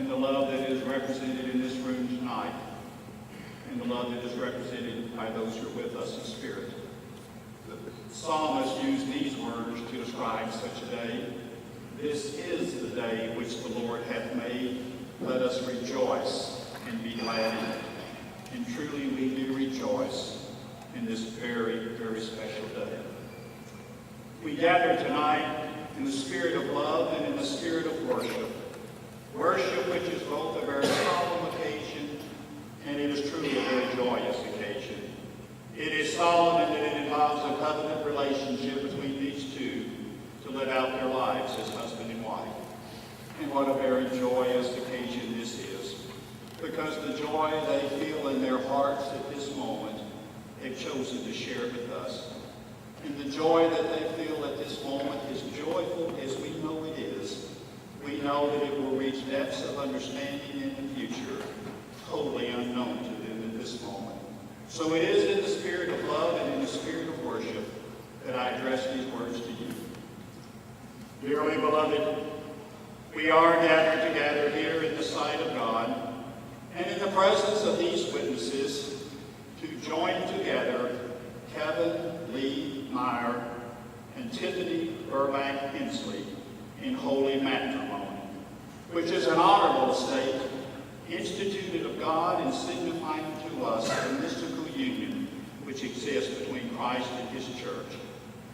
and the love that is represented in this room tonight, and the love that is represented by those who are with us in spirit. The psalmist used these words to describe such a day. This is the day which the Lord hath made. Let us rejoice and be glad in it. And truly we do rejoice in this very, very special day. We gather tonight in the spirit of love and in the spirit of worship. Worship which is both a very solemn occasion and it is truly a very joyous occasion. It is solemn in that it involves a covenant relationship between these two to live out their lives as husband and wife. And what a very joyous occasion this is, because the joy they feel in their hearts at this moment, they've chosen to share with us. And the joy that they feel at this moment is joyful as we know it is. We know that it will reach depths of understanding in the future, totally unknown to them at this moment. So it is in the spirit of love and in the spirit of worship that I address these words to you. Dearly beloved, we are gathered together here in the sight of God and in the presence of these witnesses to join together Kevin, Lee, Meyer, and TIffany Hensley in holy matrimony, which is an honorable estate instituted of God and signifying to us the mystical union which exists between Christ and his church,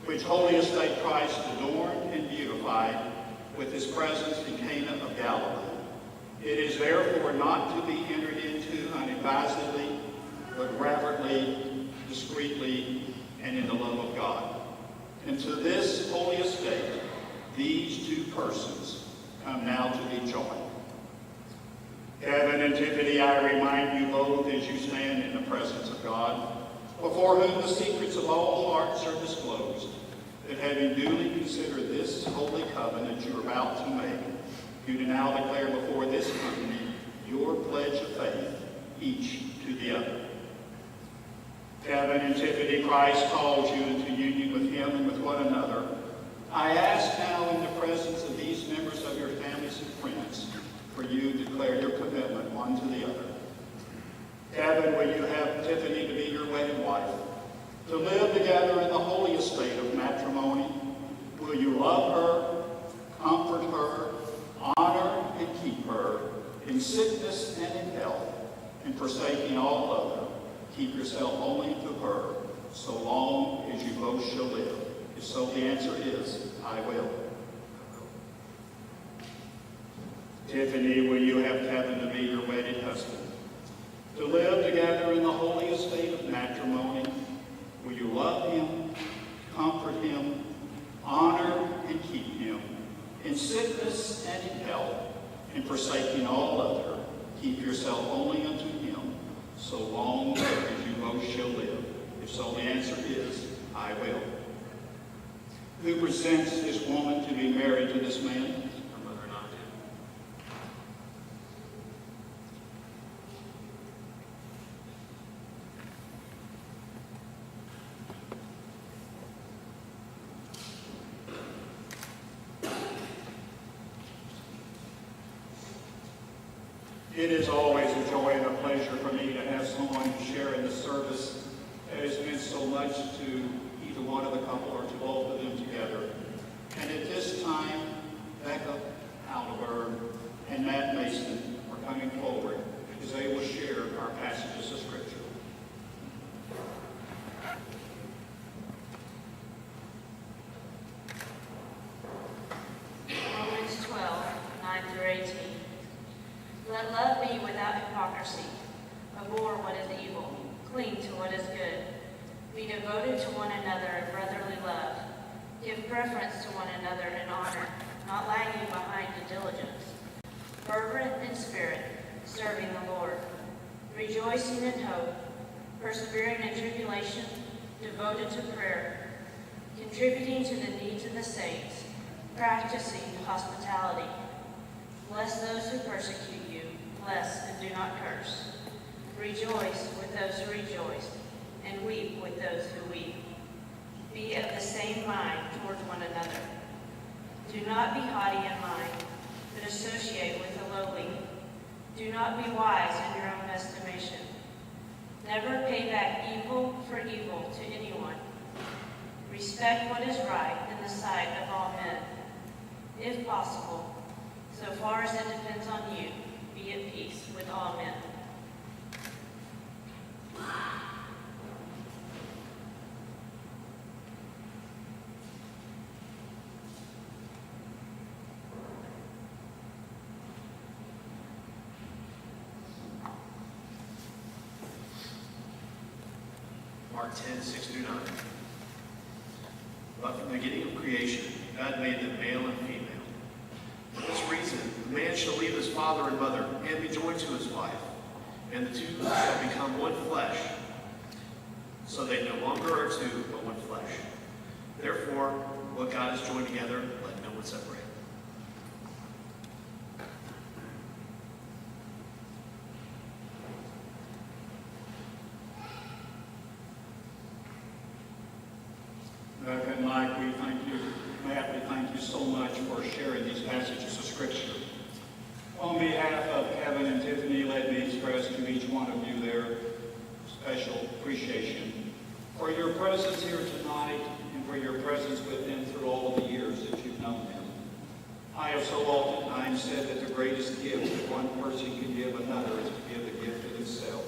which holy estate Christ adorned and beautified with his presence in Cana of Galilee. It is therefore not to be entered into unadvisedly, but reverently, discreetly, and in the love of God. And to this holy estate, these two persons come now to be joined. Kevin and TIffany, I remind you both as you stand in the presence of God, before whom the secrets of all hearts are disclosed, that having duly considered this holy covenant you are about to make, you do now declare before this company your pledge of faith, each to the other. Kevin and TIffany, Christ calls you into union with him and with one another. I ask now in the presence of these members of your families and friends for you to declare your commitment one to the other. Kevin, will you have TIffany to be your wedded wife, to live together in the holy estate of matrimony? Will you love her, comfort her, honor and keep her in sickness and in health, and forsaking all other, keep yourself only to her, so long as you both shall live? If so, the answer is, I will. TIffany, will you have Kevin to be your wedded husband, to live together in the holy estate of matrimony? Will you love him, comfort him, honor and keep him in sickness and in health, and forsaking all other, keep yourself only unto him, so long as you both shall live? If so, the answer is, I will. Who presents this woman to be married to this man? Her mother and I do. It is always a joy and a pleasure for me to have someone share in the service that has meant so much to either one of the couple or to both of them together. And at this time, Becca Alderberg and Matt Mason are coming forward as they will share our passages of Scripture. Romans 12, 9 through 18. Let love be without hypocrisy. Abhor what is evil. Cling to what is good. Be devoted to one another in brotherly love. Give preference to one another in honor, not lagging behind in diligence. Fervent in spirit, serving the Lord. Rejoicing in hope. Persevering in tribulation. Devoted to prayer. Contributing to the needs of the saints. Practicing hospitality. Bless those who persecute you. Bless and do not curse. Rejoice with those who rejoice, and weep with those who weep. Be of the same mind towards one another. Do not be haughty in mind, but associate with the lowly. Do not be wise in your own estimation. Never pay back evil for evil to anyone. Respect what is right in the sight of all men. If possible, so far as it depends on you, be at peace with all men. Mark 10:6-9. But from the beginning of creation, God made them male and female. For this reason, the man shall leave his father and mother and be joined to his wife, and the two shall become one flesh. So they no longer are two, but one flesh. Therefore, what God has joined together, let no one separate. And Mike, we thank you. Matt, we thank you so much for sharing these passages of Scripture. On behalf of Kevin and Tiffany, let me express to each one of you their special appreciation for your presence here tonight and for your presence with them through all of the years that you've known them. I have so oftentimes said that the greatest gift that one person can give another is to give the gift of himself.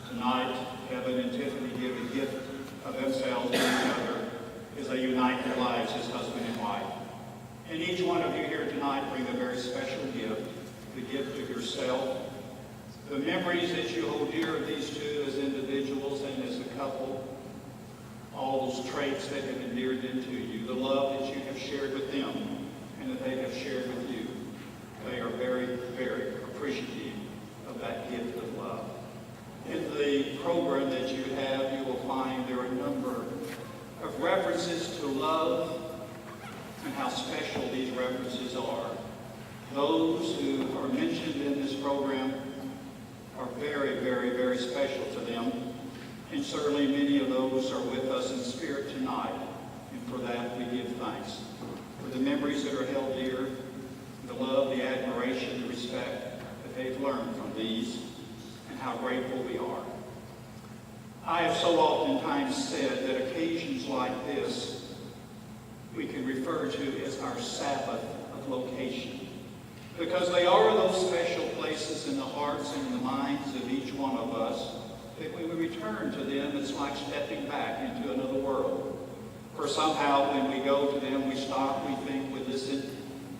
Tonight, Kevin and Tiffany give a gift of themselves to each other as they unite their lives as husband and wife. And each one of you here tonight bring a very special gift, the gift of yourself, the memories that you hold dear of these two as individuals and as a couple, all those traits that have endeared them to you, the love that you have shared with them and that they have shared with you. They are very, very appreciative of that gift of love. In the program that you have, you will find there are a number of references to love and how special these references are. Those who are mentioned in this program are very, very, very special to them. And certainly many of those are with us in spirit tonight. And for that we give thanks. For the memories that are held dear, the love, the admiration, the respect that they've learned from these, and how grateful we are. I have so oftentimes said that occasions like this we can refer to as our Sabbath of location, because they are those special places in the hearts and in the minds of each one of us that when we return to them, it's like stepping back into another world. For somehow when we go to them, we stop, we think, we listen,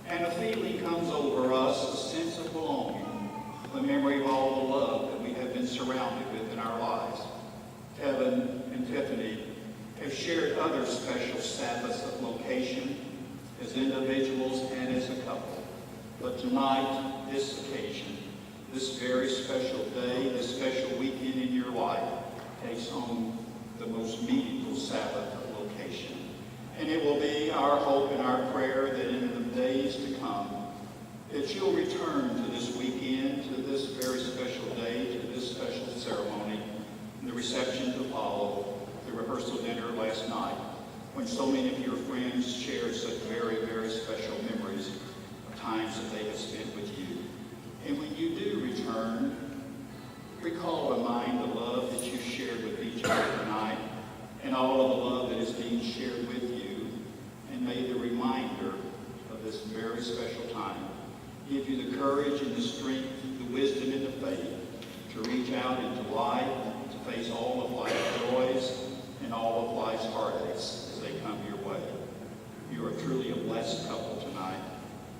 and a feeling comes over us, a sense of belonging, the memory of all the love that we have been surrounded with in our lives. Kevin and Tiffany have shared other special Sabbaths of location as individuals and as a couple. But tonight, this occasion, this very special day, this special weekend in your life, takes on the most meaningful Sabbath of location. And it will be our hope and our prayer that in the days to come, that you'll return to this weekend, to this very special day, to this special ceremony, and the reception to follow, the rehearsal dinner last night, when so many of your friends shared such very, very special memories of times that they have spent with you. And when you do return, recall to mind the love that you shared with each other tonight, and all of the love that is being shared with you, and may the reminder of this very special time give you the courage and the strength, the wisdom and the faith to reach out into life, to face all of life's joys and all of life's heartaches as they come your way. You are truly a blessed couple tonight.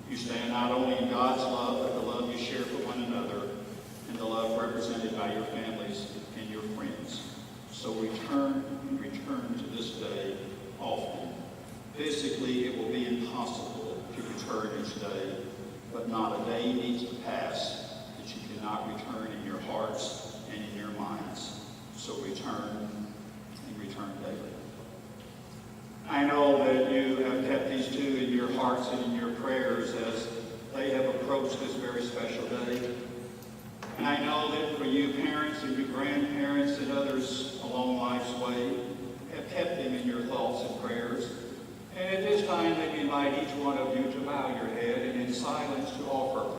You stand not only in God's love, but the love you share for one another and the love represented by your families and your friends. So return and return to this day often. Physically, it will be impossible to return each day, but not a day needs to pass that you cannot return in your hearts and in your minds. So return and return daily. I know that you have kept these two in your hearts and in your prayers as they have approached this very special day. And I know that for you parents and your grandparents and others along life's way have kept them in your thoughts and prayers. And at this time, they invite each one of you to bow your head and in silence to offer